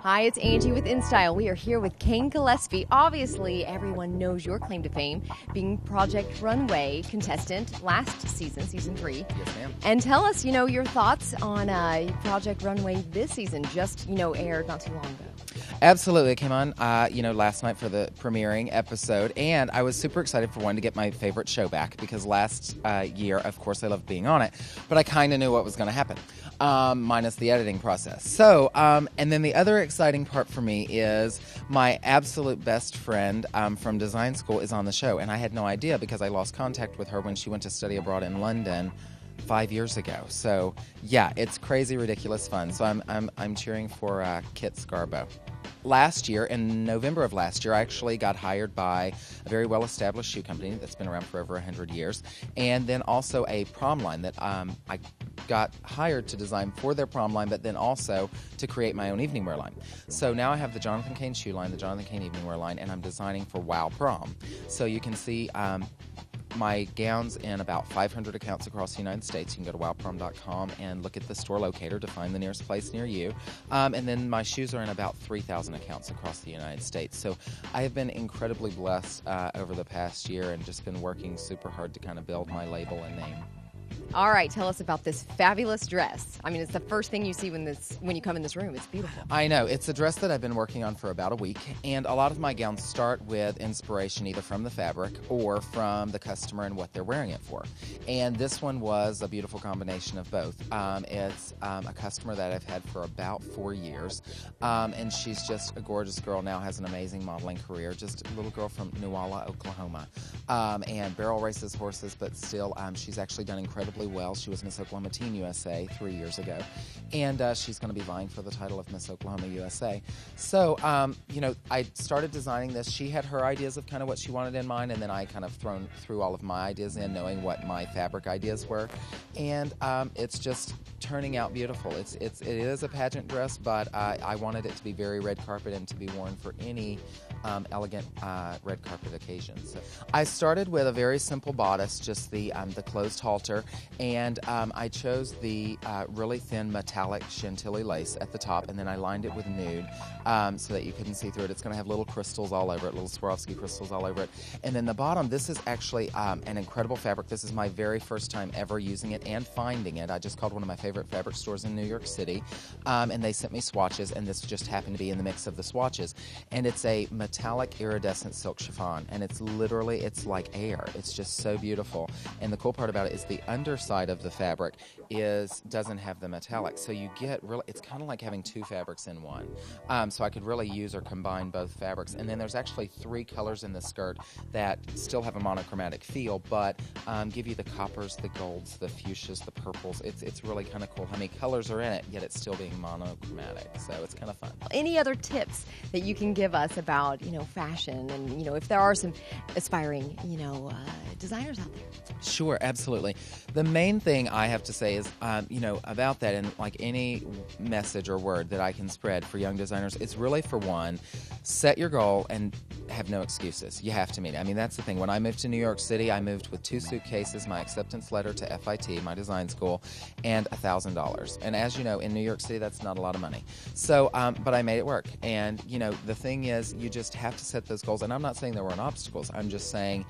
Hi, it's Angie with InStyle. We are here with Kayne Gillaspie. Obviously, everyone knows your claim to fame, being Project Runway contestant last season, season 3. Yes, ma'am. And tell us, your thoughts on Project Runway this season, just, aired not too long ago. Absolutely. It came on, last night for the premiering episode, and I was super excited for one to get my favorite show back because last year, of course, I loved being on it, but I kind of knew what was going to happen, minus the editing process. So, and then the other exciting part for me is my absolute best friend from design school is on the show, and I had no idea because I lost contact with her when she went to study abroad in London 5 years ago. So, yeah, it's crazy, ridiculous fun. So I'm cheering for Kit Scarbo. Last year, in November of last year, I actually got hired by a very well-established shoe company that's been around for over 100 years, and then also a prom line that I got hired to design for their prom line, but then also to create my own evening wear line. So now I have the Jonathan Kayne shoe line, the Jonathan Kayne evening wear line, and I'm designing for Wow Prom. So you can see my gowns in about 500 accounts across the United States. You can go to wowprom.com and look at the store locator to find the nearest place near you. And then my shoes are in about 3,000 accounts across the United States. So I have been incredibly blessed over the past year and just been working super hard to kind of build my label and name. All right, tell us about this fabulous dress. I mean, it's the first thing you see when you come in this room. It's beautiful. I know. It's a dress that I've been working on for about a week, and a lot of my gowns start with inspiration either from the fabric or from the customer and what they're wearing it for. And this one was a beautiful combination of both. It's a customer that I've had for about 4 years, and she's just a gorgeous girl now, has an amazing modeling career, just a little girl from Newalla, Oklahoma, and barrel races horses, but still she's actually done incredibly well. She was Miss Oklahoma Teen USA 3 years ago, and she's going to be vying for the title of Miss Oklahoma USA. So, I started designing this. She had her ideas of kind of what she wanted in mind, and then I kind of threw all of my ideas in, knowing what my fabric ideas were, and it's just turning out beautiful. It is a pageant dress, but I wanted it to be very red carpet and to be worn for any elegant red carpet occasion. So I started with a very simple bodice, just the closed halter, and I chose the really thin metallic chantilly lace at the top, and then I lined it with nude so that you couldn't see through it. It's going to have little crystals all over it, little Swarovski crystals all over it. And then the bottom, this is actually an incredible fabric. This is my very first time ever using it and finding it. I just called one of my favorite fabric stores in New York City, and they sent me swatches, and this just happened to be in the mix of the swatches. And it's a metallic iridescent silk chiffon, and it's like air. It's just so beautiful. And the cool part about it is the underside of the fabric doesn't have the metallic, so you get really, it's kind of like having two fabrics in one. So I could really use or combine both fabrics. And then there's actually 3 colors in the skirt that still have a monochromatic feel, but give you the coppers, the golds, the fuchsias, the purples. It's really kind of cool how many colors are in it, yet it's still being monochromatic. So it's kind of fun. Any other tips that you can give us about, fashion and, if there are some aspiring, designers out there? Sure, absolutely. The main thing I have to say is, about that, and like any message or word that I can spread for young designers, it's really, for one, set your goal and have no excuses. You have to meet it. I mean, that's the thing. When I moved to New York City, I moved with 2 suitcases, my acceptance letter to FIT, my design school, and $1,000. And as you know, in New York City, that's not a lot of money. So, but I made it work. And, the thing is, you just have to set those goals. And I'm not saying there weren't obstacles. I'm just saying,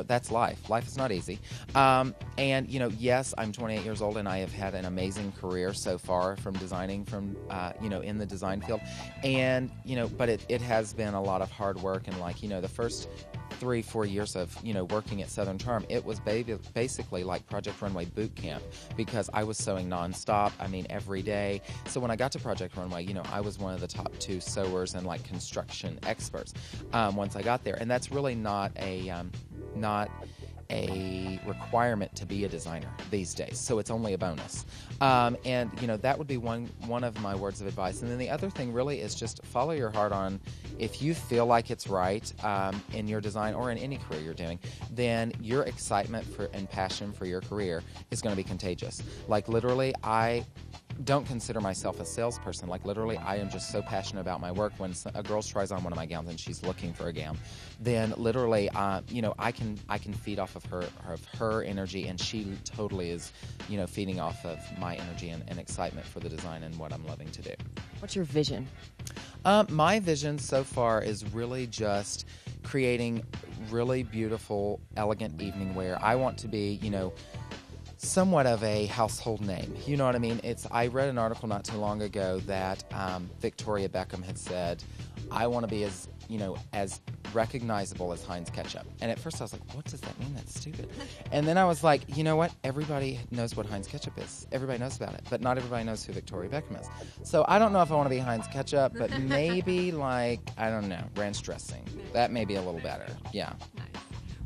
that's life. Life is not easy. And, yes, I'm 28 years old, and I have had an amazing career so far from designing in the design field. And, but it has been a lot of hard work. And the first 3-4 years of, working at Southern Charm, it was basically like Project Runway boot camp because I was sewing nonstop, every day. So when I got to Project Runway, I was one of the top 2 sewers and construction experts once I got there. And that's really not a requirement to be a designer these days, so it's only a bonus. And that would be one of my words of advice. And then the other thing really is just follow your heart on. If you feel like it's right in your design or in any career you're doing, then your excitement and passion for your career is going to be contagious. Literally, don't consider myself a salesperson. Like, literally, I am just so passionate about my work. When a girl tries on one of my gowns and she's looking for a gown, then literally, you know, I can feed off of her energy, and she totally is, you know, feeding off of my energy and excitement for the design and what I'm loving to do. What's your vision? My vision so far is really just creating really beautiful, elegant evening wear. I want to be, you know, somewhat of a household name. You know what I mean? I read an article not too long ago that Victoria Beckham had said, I want to be as, you know, as recognizable as Heinz ketchup. And at first I was like, what does that mean? That's stupid. And then I was like, you know what? Everybody knows what Heinz ketchup is. Everybody knows about it. But not everybody knows who Victoria Beckham is. So I don't know if I want to be Heinz ketchup, but maybe like, I don't know, ranch dressing. That may be a little better. Yeah. Nice.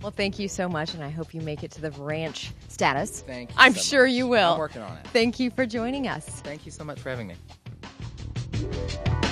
Well, thank you so much, and I hope you make it to the ranch status. Thank you. I'm so sure much. you will. I'm working on it. Thank you for joining us. Thank you so much for having me.